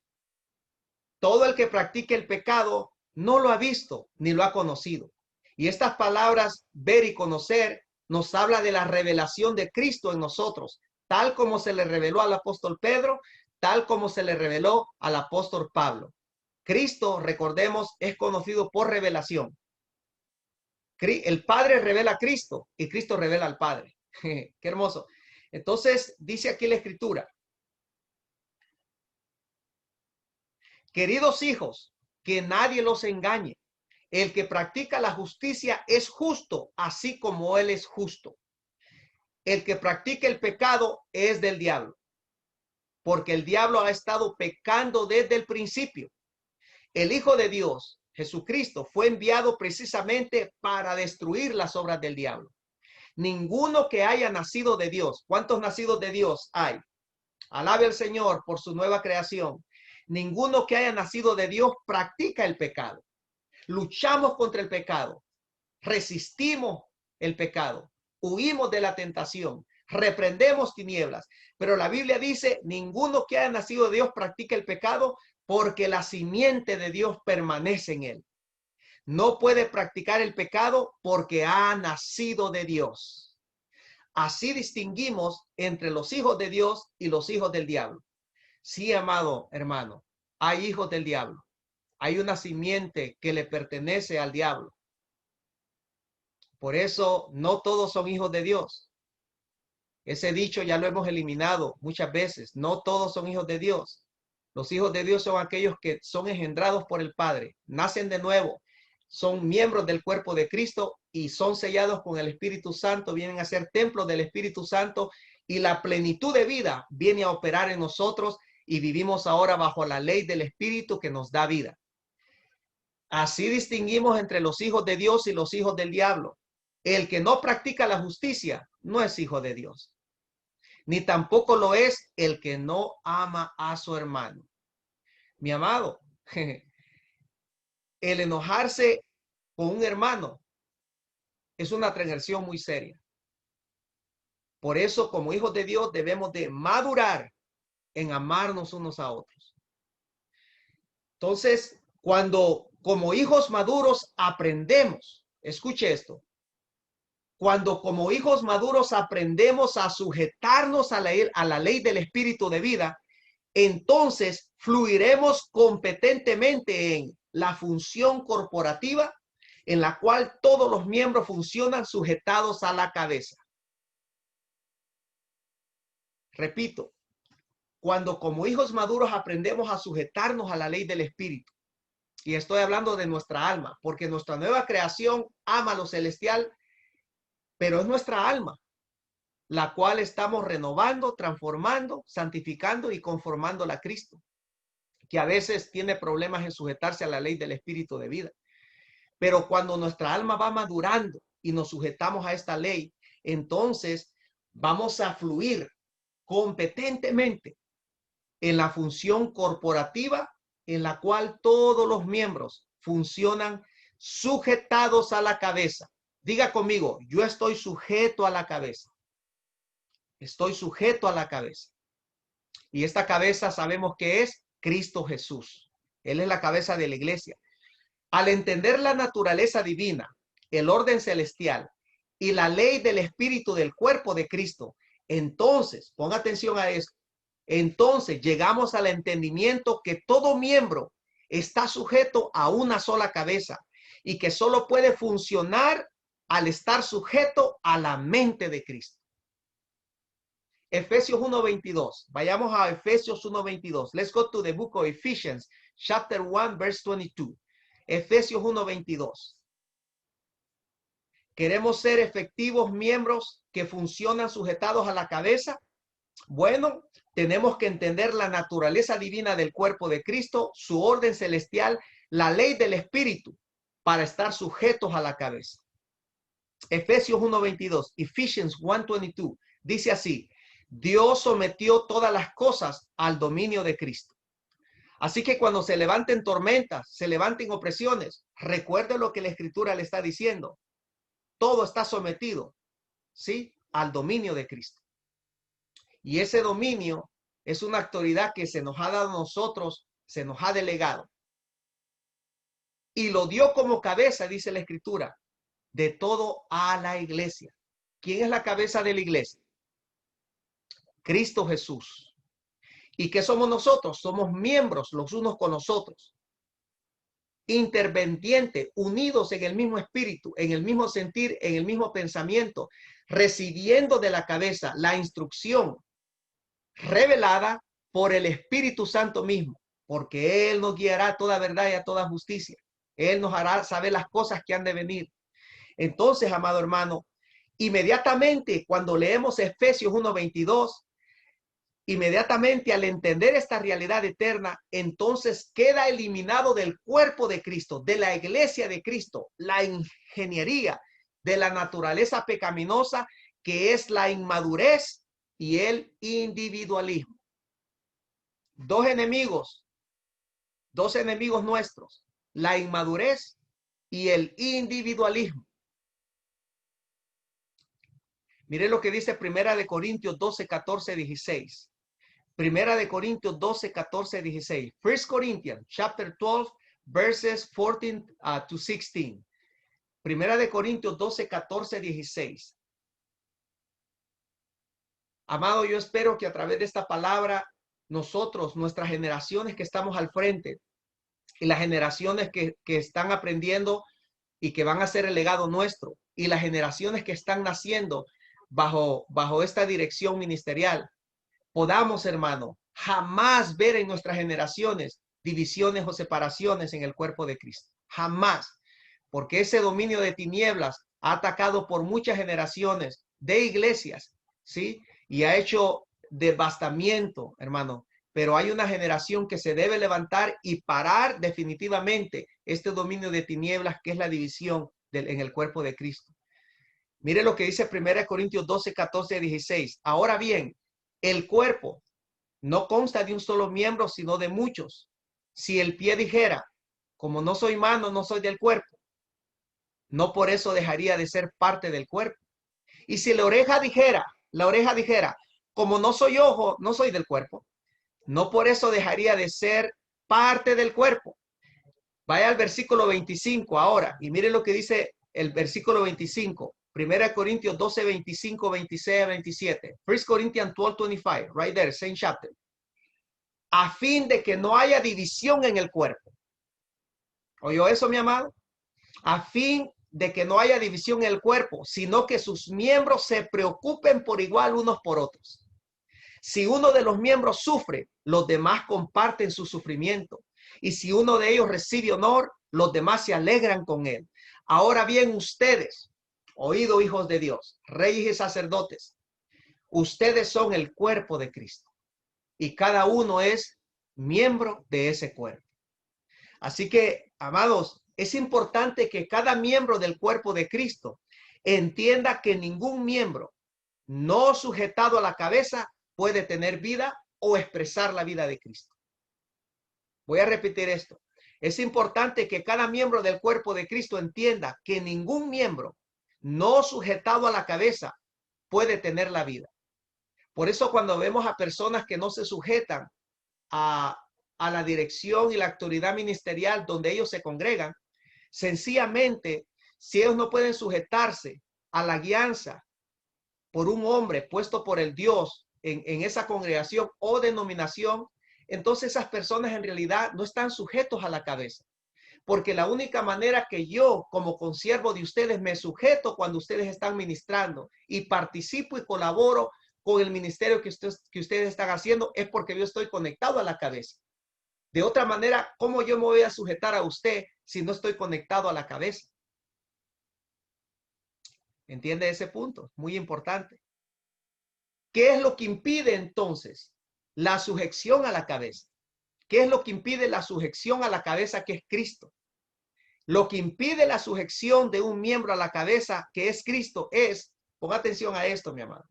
Todo el que practique el pecado no lo ha visto ni lo ha conocido. Y estas palabras, ver y conocer, nos habla de la revelación de Cristo en nosotros, tal como se le reveló al apóstol Pedro, tal como se le reveló al apóstol Pablo. Cristo, recordemos, es conocido por revelación. El Padre revela a Cristo y Cristo revela al Padre. Qué hermoso. Entonces, dice aquí la Escritura: queridos hijos, que nadie los engañe. El que practica la justicia es justo, así como él es justo. El que practica el pecado es del diablo, porque el diablo ha estado pecando desde el principio. El Hijo de Dios, Jesucristo, fue enviado precisamente para destruir las obras del diablo. Ninguno que haya nacido de Dios. ¿Cuántos nacidos de Dios hay? Alabe al Señor por su nueva creación. Ninguno que haya nacido de Dios practica el pecado. Luchamos contra el pecado, resistimos el pecado, huimos de la tentación, reprendemos tinieblas. Pero la Biblia dice: ninguno que haya nacido de Dios practica el pecado, porque la simiente de Dios permanece en él. No puede practicar el pecado porque ha nacido de Dios. Así distinguimos entre los hijos de Dios y los hijos del diablo. Sí, amado hermano, hay hijos del diablo. Hay una simiente que le pertenece al diablo. Por eso no todos son hijos de Dios. Ese dicho ya lo hemos eliminado muchas veces. No todos son hijos de Dios. Los hijos de Dios son aquellos que son engendrados por el Padre, nacen de nuevo, son miembros del cuerpo de Cristo y son sellados con el Espíritu Santo, vienen a ser templos del Espíritu Santo, y la plenitud de vida viene a operar en nosotros y vivimos ahora bajo la ley del Espíritu que nos da vida. Así distinguimos entre los hijos de Dios y los hijos del diablo. El que no practica la justicia no es hijo de Dios, ni tampoco lo es el que no ama a su hermano. Mi amado, el enojarse con un hermano es una transgresión muy seria. Por eso, como hijos de Dios, debemos de madurar en amarnos unos a otros. Entonces, cuando como hijos maduros aprendemos, escuche esto, cuando como hijos maduros aprendemos a sujetarnos a la ley del espíritu de vida, entonces fluiremos competentemente en la función corporativa, en la cual todos los miembros funcionan sujetados a la cabeza. Repito, cuando como hijos maduros aprendemos a sujetarnos a la ley del espíritu, y estoy hablando de nuestra alma, porque nuestra nueva creación ama lo celestial, pero es nuestra alma la cual estamos renovando, transformando, santificando y conformándola a Cristo, que a veces tiene problemas en sujetarse a la ley del espíritu de vida. Pero cuando nuestra alma va madurando y nos sujetamos a esta ley, entonces vamos a fluir competentemente en la función corporativa, en la cual todos los miembros funcionan sujetados a la cabeza. Diga conmigo: yo estoy sujeto a la cabeza. Estoy sujeto a la cabeza. Y esta cabeza sabemos que es Cristo Jesús. Él es la cabeza de la iglesia. Al entender la naturaleza divina, el orden celestial y la ley del espíritu del cuerpo de Cristo, entonces, ponga atención a esto, entonces llegamos al entendimiento que todo miembro está sujeto a una sola cabeza y que solo puede funcionar al estar sujeto a la mente de Cristo. Efesios 1:22. Vayamos a Efesios 1:22. Let's go to the book of Ephesians, chapter 1, verse 22. Efesios 1:22. ¿Queremos ser efectivos miembros que funcionan sujetados a la cabeza? Bueno, tenemos que entender la naturaleza divina del cuerpo de Cristo, su orden celestial, la ley del espíritu, para estar sujetos a la cabeza. Efesios 1:22, Ephesians 1:22, dice así: Dios sometió todas las cosas al dominio de Cristo. Así que cuando se levanten tormentas, se levanten opresiones, recuerde lo que la Escritura le está diciendo. Todo está sometido, ¿sí?, al dominio de Cristo. Y ese dominio es una autoridad que se nos ha dado a nosotros, se nos ha delegado. Y lo dio como cabeza, dice la Escritura, de todo a la iglesia. ¿Quién es la cabeza de la iglesia? Cristo Jesús. ¿Y qué somos nosotros? Somos miembros los unos con los otros. Intervendientes, unidos en el mismo espíritu, en el mismo sentir, en el mismo pensamiento, recibiendo de la cabeza la instrucción revelada por el Espíritu Santo mismo, porque Él nos guiará a toda verdad y a toda justicia. Él nos hará saber las cosas que han de venir. Entonces, amado hermano, inmediatamente cuando leemos Efesios 1:22, inmediatamente al entender esta realidad eterna, entonces queda eliminado del cuerpo de Cristo, de la iglesia de Cristo, la ingeniería de la naturaleza pecaminosa, que es la inmadurez y el individualismo. Dos enemigos nuestros, la inmadurez y el individualismo. Mire lo que dice Primera de Corintios 12, 14, 16. Primera de Corintios 12, 14, 16. 1 Corinthians chapter 12, verses 14 to 16. Primera de Corintios 12, 14, 16. Amado, yo espero que a través de esta palabra, nosotros, nuestras generaciones que estamos al frente y las generaciones que están aprendiendo y que van a ser el legado nuestro, y las generaciones que están naciendo bajo esta dirección ministerial, podamos, hermano, jamás ver en nuestras generaciones divisiones o separaciones en el cuerpo de Cristo. Jamás. Porque ese dominio de tinieblas ha atacado por muchas generaciones de iglesias, ¿sí? Y ha hecho devastamiento, hermano. Pero hay una generación que se debe levantar y parar definitivamente este dominio de tinieblas, que es la división en el cuerpo de Cristo. Mire lo que dice 1 Corintios 12, 14, 16. Ahora bien, el cuerpo no consta de un solo miembro, sino de muchos. Si el pie dijera, como no soy mano, no soy del cuerpo, no por eso dejaría de ser parte del cuerpo. Y si la oreja dijera, como no soy ojo, no soy del cuerpo, no por eso dejaría de ser parte del cuerpo. Vaya al versículo 25 ahora y mire lo que dice el versículo 25. 1 Corintios 12, 25, 26, 27. 1 Corinthians 12, 25. Right there, same chapter. A fin de que no haya división en el cuerpo. ¿Oyó eso, mi amado? A fin de que no haya división en el cuerpo, sino que sus miembros se preocupen por igual unos por otros. Si uno de los miembros sufre, los demás comparten su sufrimiento. Y si uno de ellos recibe honor, los demás se alegran con él. Ahora bien, ustedes, oído hijos de Dios, reyes y sacerdotes, ustedes son el cuerpo de Cristo y cada uno es miembro de ese cuerpo. Así que, amados, es importante que cada miembro del cuerpo de Cristo entienda que ningún miembro no sujetado a la cabeza puede tener vida o expresar la vida de Cristo. Voy a repetir esto. Es importante que cada miembro del cuerpo de Cristo entienda que ningún miembro no sujetado a la cabeza puede tener la vida. Por eso cuando vemos a personas que no se sujetan a la dirección y la autoridad ministerial donde ellos se congregan, sencillamente, si ellos no pueden sujetarse a la guianza por un hombre puesto por el Dios en esa congregación o denominación, entonces esas personas en realidad no están sujetos a la cabeza. Porque la única manera que yo, como consiervo de ustedes, me sujeto cuando ustedes están ministrando y participo y colaboro con el ministerio que ustedes están haciendo, es porque yo estoy conectado a la cabeza. De otra manera, ¿cómo yo me voy a sujetar a usted si no estoy conectado a la cabeza? ¿Entiende ese punto? Muy importante. ¿Qué es lo que impide entonces la sujeción a la cabeza? ¿Qué es lo que impide la sujeción a la cabeza, que es Cristo? Lo que impide la sujeción de un miembro a la cabeza, que es Cristo, es, ponga atención a esto, mi amado,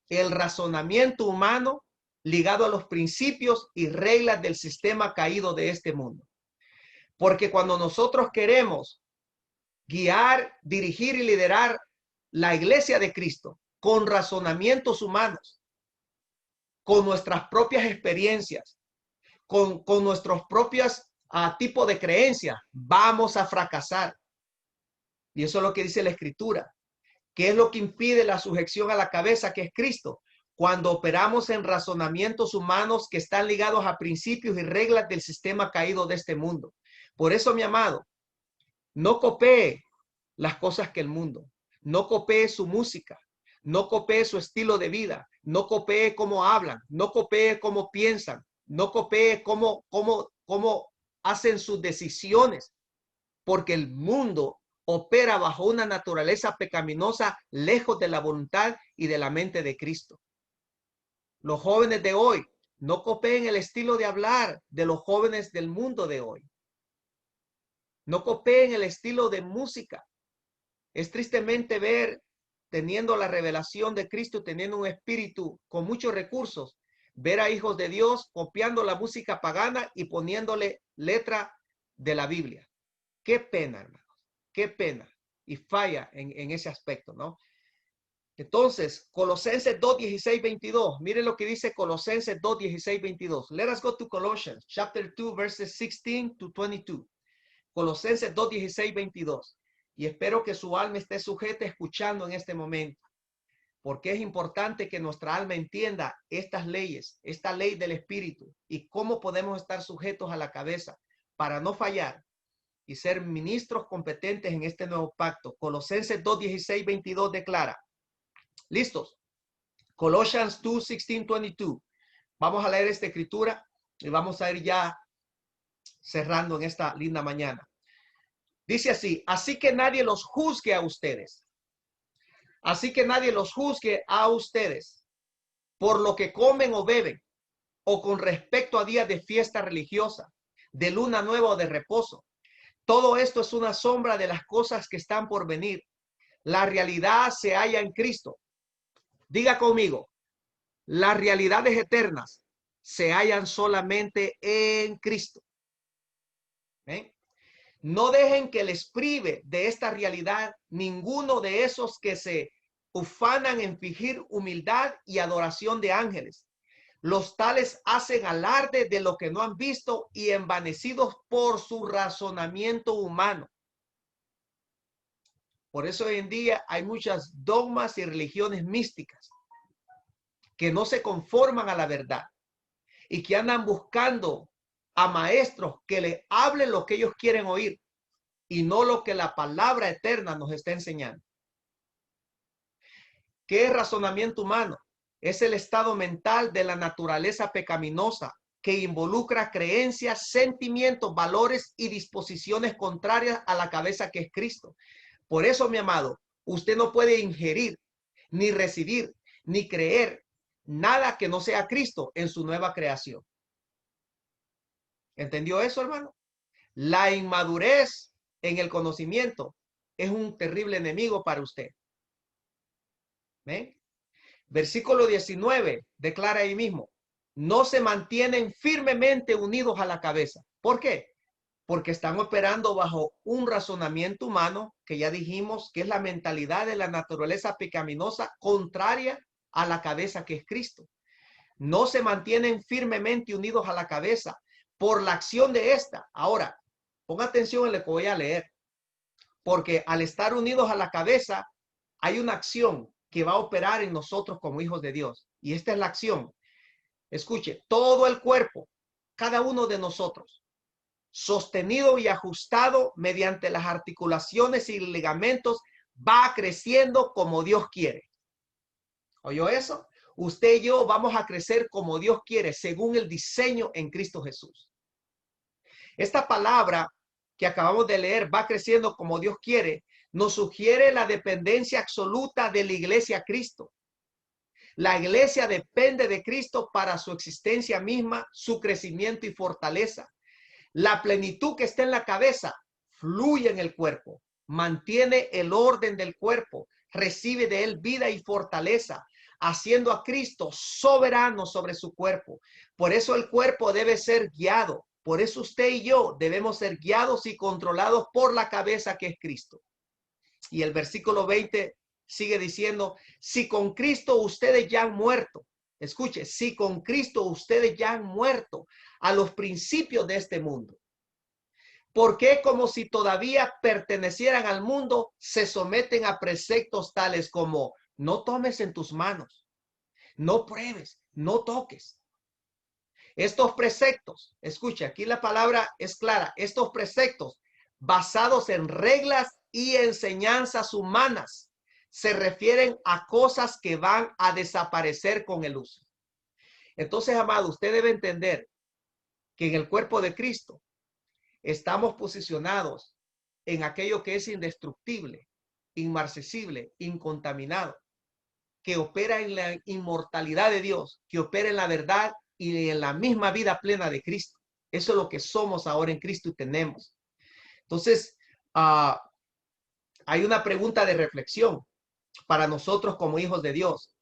el razonamiento humano, ligado a los principios y reglas del sistema caído de este mundo. Porque cuando nosotros queremos guiar, dirigir y liderar la iglesia de Cristo con razonamientos humanos, con nuestras propias experiencias, con nuestros propios tipos de creencias, vamos a fracasar. Y eso es lo que dice la Escritura. ¿Qué es lo que impide la sujeción a la cabeza, que es Cristo? Cuando operamos en razonamientos humanos que están ligados a principios y reglas del sistema caído de este mundo. Por eso, mi amado, no copie las cosas que el mundo, no copie su música, no copie su estilo de vida, no copie cómo hablan, no copie cómo piensan, no copie cómo hacen sus decisiones, porque el mundo opera bajo una naturaleza pecaminosa, lejos de la voluntad y de la mente de Cristo. Los jóvenes de hoy no copien el estilo de hablar de los jóvenes del mundo de hoy. No copien el estilo de música. Es tristemente ver, teniendo la revelación de Cristo, teniendo un espíritu con muchos recursos, ver a hijos de Dios copiando la música pagana y poniéndole letra de la Biblia. Qué pena, hermanos, qué pena. Y falla en ese aspecto, ¿no? Entonces, Colosenses 2, 16, 22. Miren lo que dice Colosenses 2, 16, 22. Let us go to Colossians, chapter 2, verses 16 to 22. Colosenses 2, 16, 22. Y espero que su alma esté sujeta escuchando en este momento, porque es importante que nuestra alma entienda estas leyes, esta ley del Espíritu, y cómo podemos estar sujetos a la cabeza para no fallar y ser ministros competentes en este nuevo pacto. Colosenses 2, 16, 22 declara. ¿Listos? Colossians 2, 16, 22. Vamos a leer esta escritura y vamos a ir ya cerrando en esta linda mañana. Dice así: así que nadie los juzgue a ustedes. Así que nadie los juzgue a ustedes por lo que comen o beben, o con respecto a días de fiesta religiosa, de luna nueva o de reposo. Todo esto es una sombra de las cosas que están por venir. La realidad se halla en Cristo. Diga conmigo, las realidades eternas se hallan solamente en Cristo. ¿Eh? No dejen que les prive de esta realidad ninguno de esos que se ufanan en fingir humildad y adoración de ángeles. Los tales hacen alarde de lo que no han visto y envanecidos por su razonamiento humano. Por eso hoy en día hay muchas dogmas y religiones místicas que no se conforman a la verdad y que andan buscando a maestros que le hablen lo que ellos quieren oír y no lo que la palabra eterna nos está enseñando. ¿Qué es razonamiento humano? Es el estado mental de la naturaleza pecaminosa que involucra creencias, sentimientos, valores y disposiciones contrarias a la cabeza que es Cristo. Por eso, mi amado, usted no puede ingerir, ni recibir, ni creer nada que no sea Cristo en su nueva creación. ¿Entendió eso, hermano? La inmadurez en el conocimiento es un terrible enemigo para usted. ¿Ven? Versículo 19 declara ahí mismo: no se mantienen firmemente unidos a la cabeza. ¿Por qué? Porque están operando bajo un razonamiento humano que ya dijimos que es la mentalidad de la naturaleza pecaminosa contraria a la cabeza que es Cristo. No se mantienen firmemente unidos a la cabeza por la acción de esta. Ahora, ponga atención en lo que voy a leer, porque al estar unidos a la cabeza hay una acción que va a operar en nosotros como hijos de Dios. Y esta es la acción. Escuche, todo el cuerpo, cada uno de nosotros, sostenido y ajustado mediante las articulaciones y ligamentos, va creciendo como Dios quiere. ¿Oyó eso? Usted y yo vamos a crecer como Dios quiere, según el diseño en Cristo Jesús. Esta palabra que acabamos de leer, va creciendo como Dios quiere, nos sugiere la dependencia absoluta de la iglesia a Cristo. La iglesia depende de Cristo para su existencia misma, su crecimiento y fortaleza. La plenitud que está en la cabeza fluye en el cuerpo, mantiene el orden del cuerpo, recibe de él vida y fortaleza. haciendo a Cristo soberano sobre su cuerpo. Por eso el cuerpo debe ser guiado. Por eso usted y yo debemos ser guiados y controlados por la cabeza que es Cristo. Y el versículo 20 sigue diciendo, si con Cristo ustedes ya han muerto, escuche, si con Cristo ustedes ya han muerto a los principios de este mundo, ¿por qué como si todavía pertenecieran al mundo se someten a preceptos tales como no tomes en tus manos, no pruebes, no toques? Estos preceptos, escuche, aquí la palabra es clara, estos preceptos basados en reglas y enseñanzas humanas se refieren a cosas que van a desaparecer con el uso. Entonces, amado, usted debe entender que en el cuerpo de Cristo estamos posicionados en aquello que es indestructible, inmarcesible, incontaminado, que opera en la inmortalidad de Dios, que opera en la verdad y en la misma vida plena de Cristo. Eso es lo que somos ahora en Cristo y tenemos. Entonces, hay una pregunta de reflexión para nosotros como hijos de Dios.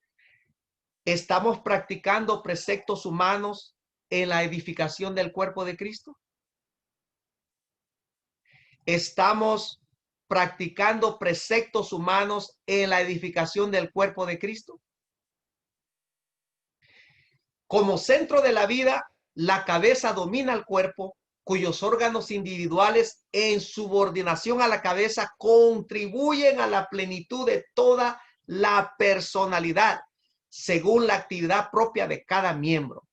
¿Estamos practicando preceptos humanos en la edificación del cuerpo de Cristo? ¿Estamos practicando preceptos humanos en la edificación del cuerpo de Cristo? Como centro de la vida, la cabeza domina al cuerpo, cuyos órganos individuales en subordinación a la cabeza contribuyen a la plenitud de toda la personalidad, según la actividad propia de cada miembro.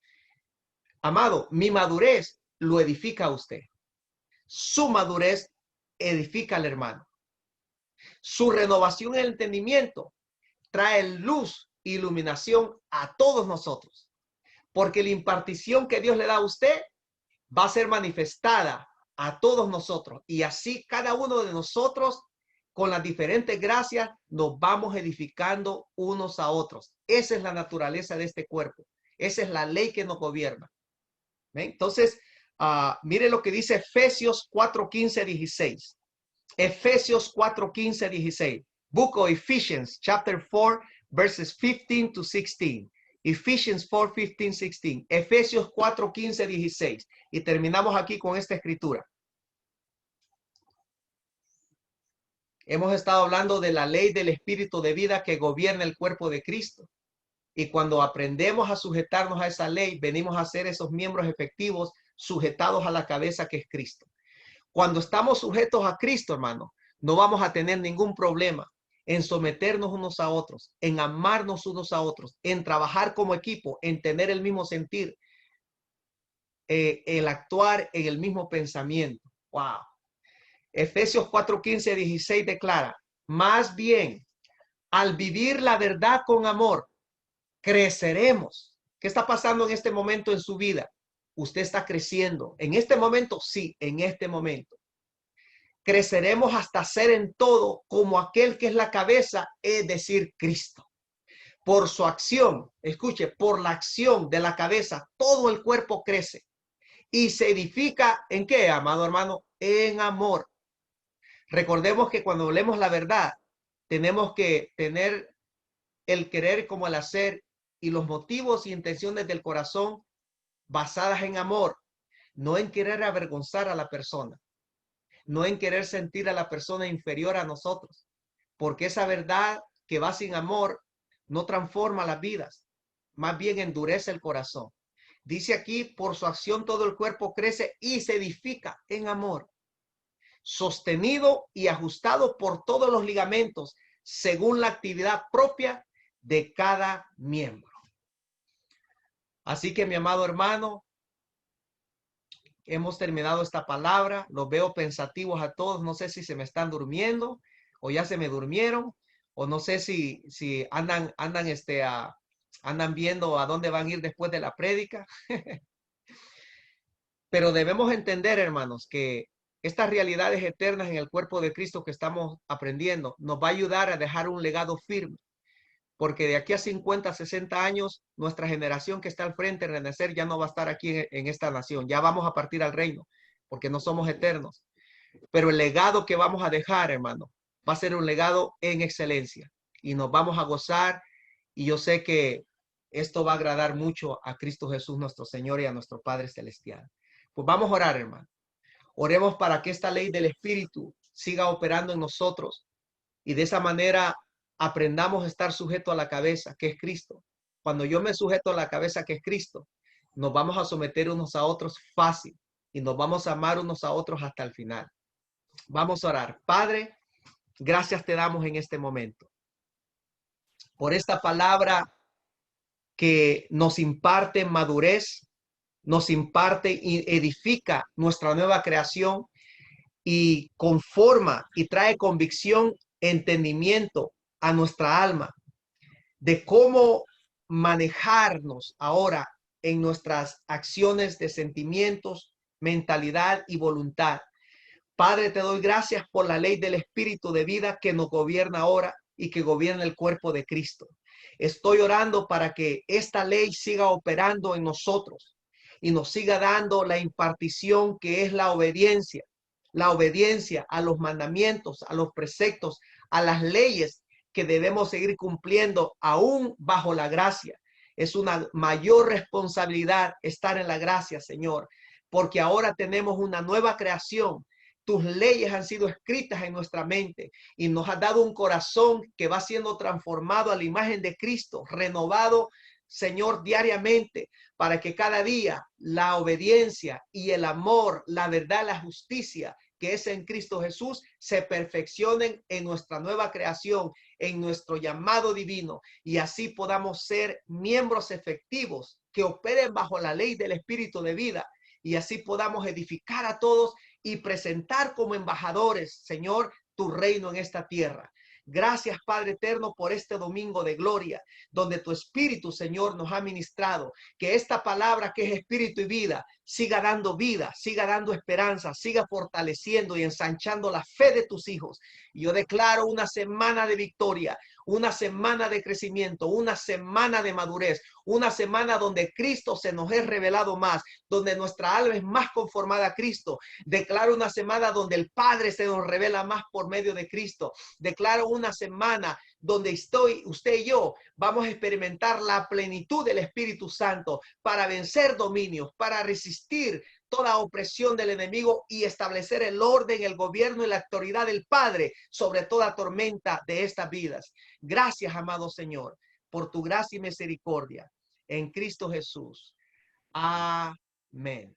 Amado, mi madurez lo edifica a usted. Su madurez edifica al hermano. Su renovación en el entendimiento trae luz, iluminación a todos nosotros. Porque la impartición que Dios le da a usted va a ser manifestada a todos nosotros. Y así cada uno de nosotros, con las diferentes gracias, nos vamos edificando unos a otros. Esa es la naturaleza de este cuerpo. Esa es la ley que nos gobierna. ¿Ven? Entonces, mire lo que dice Efesios 4:15, 16. Efesios 4:15, 16. Book of Ephesians, chapter 4, verses 15 to 16. Ephesians 4, 15, 16. Efesios 4, 15, 16. Y terminamos aquí con esta escritura. Hemos estado hablando de la ley del espíritu de vida que gobierna el cuerpo de Cristo. Y cuando aprendemos a sujetarnos a esa ley, venimos a ser esos miembros efectivos sujetados a la cabeza que es Cristo. Cuando estamos sujetos a Cristo, hermano, no vamos a tener ningún problema en someternos unos a otros, en amarnos unos a otros, en trabajar como equipo, en tener el mismo sentir, el actuar en el mismo pensamiento. Wow. Efesios 4, 15, 16 declara, más bien, al vivir la verdad con amor, creceremos. ¿Qué está pasando en este momento en su vida? Usted está creciendo. En este momento, sí, en este momento. Creceremos hasta ser en todo como aquel que es la cabeza, es decir, Cristo. Por su acción, escuche, por la acción de la cabeza, todo el cuerpo crece y se edifica ¿en qué, amado hermano? En amor. Recordemos que cuando hablemos la verdad, tenemos que tener el querer como el hacer y los motivos y intenciones del corazón basadas en amor, no en querer avergonzar a la persona, no en querer sentir a la persona inferior a nosotros, porque esa verdad que va sin amor no transforma las vidas, más bien endurece el corazón. Dice aquí, por su acción todo el cuerpo crece y se edifica en amor, sostenido y ajustado por todos los ligamentos, según la actividad propia de cada miembro. Así que, mi amado hermano, hemos terminado esta palabra. Los veo pensativos a todos. No sé si se me están durmiendo o ya se me durmieron, o no sé si andan viendo a dónde van a ir después de la prédica. Pero debemos entender, hermanos, que estas realidades eternas en el cuerpo de Cristo que estamos aprendiendo nos va a ayudar a dejar un legado firme. Porque de aquí a 50, 60 años, nuestra generación que está al frente, Renacer, ya no va a estar aquí en esta nación. Ya vamos a partir al reino, porque no somos eternos. Pero el legado que vamos a dejar, hermano, va a ser un legado en excelencia. Y nos vamos a gozar Y yo sé que esto va a agradar mucho a Cristo Jesús, nuestro Señor, y a nuestro Padre Celestial. Pues vamos a orar, hermano. Oremos para que esta ley del Espíritu siga operando en nosotros y de esa manera aprendamos a estar sujeto a la cabeza, que es Cristo. Cuando yo me sujeto a la cabeza, que es Cristo, nos vamos a someter unos a otros fácil y nos vamos a amar unos a otros hasta el final. Vamos a orar. Padre, gracias te damos en este momento por esta palabra que nos imparte madurez, nos imparte y edifica nuestra nueva creación y conforma y trae convicción, entendimiento a nuestra alma de cómo manejarnos ahora en nuestras acciones de sentimientos, mentalidad y voluntad. Padre, te doy gracias por la ley del Espíritu de vida que nos gobierna ahora y que gobierna el cuerpo de Cristo. Estoy orando para que esta ley siga operando en nosotros y nos siga dando la impartición que es la obediencia a los mandamientos, a los preceptos, a las leyes que debemos seguir cumpliendo aún bajo la gracia. Es una mayor responsabilidad estar en la gracia, Señor, porque ahora tenemos una nueva creación. Tus leyes han sido escritas en nuestra mente y nos has dado un corazón que va siendo transformado a la imagen de Cristo, renovado, Señor, diariamente, para que cada día la obediencia y el amor, la verdad, la justicia que es en Cristo Jesús, se perfeccionen en nuestra nueva creación, en nuestro llamado divino, y así podamos ser miembros efectivos que operen bajo la ley del Espíritu de vida, y así podamos edificar a todos y presentar como embajadores, Señor, tu reino en esta tierra. Gracias, Padre eterno, por este domingo de gloria, donde tu Espíritu, Señor, nos ha ministrado. Que esta palabra que es espíritu y vida, siga dando esperanza, siga fortaleciendo y ensanchando la fe de tus hijos. Y yo declaro una semana de victoria, una semana de crecimiento, una semana de madurez, una semana donde Cristo se nos es revelado más, donde nuestra alma es más conformada a Cristo. Declaro una semana donde el Padre se nos revela más por medio de Cristo. Declaro una semana donde usted y yo vamos a experimentar la plenitud del Espíritu Santo para vencer dominios, para resistir toda opresión del enemigo y establecer el orden, el gobierno y la autoridad del Padre sobre toda tormenta de estas vidas. Gracias, amado Señor, por tu gracia y misericordia en Cristo Jesús. Amén.